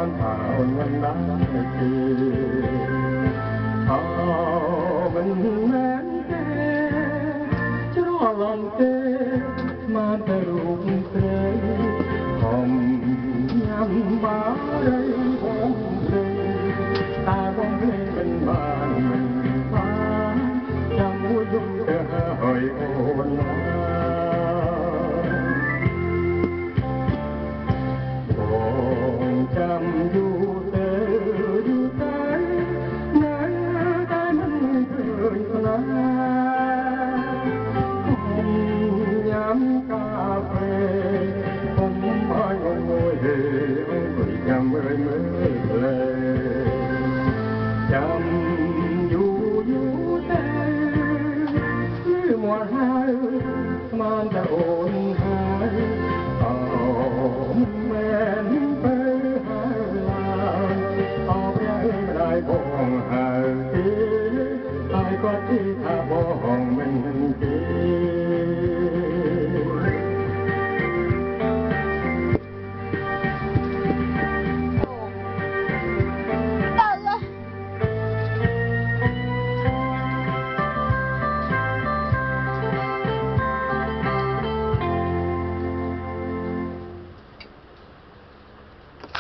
បានថាអូនមិនដាច់ទេមិនមែនទេច្រឡំទេមកតែរូបស្រីហំញ៉ាំបារីបងស្រីតែបងភ្លេចមិនបានមិនបានចាំមួយយំទៅហើយអូនណាបងចាំយូរទៅយូរទៅនៅតែមិនឃើញស្នេហ៍ញ៉ាំកាហ្វេខ្ញុំឲ្យអូនមួយអង្គុយញ៉ាំមើលផ្លេចាំយូរយូរទៅគឺមកហើយស្មានតែអូនហើយអូមិនមែនទៅហើយឡើយអបយ៉ាងមិនได้បងហើយទេហើយក៏ទីថាបងមិនទេ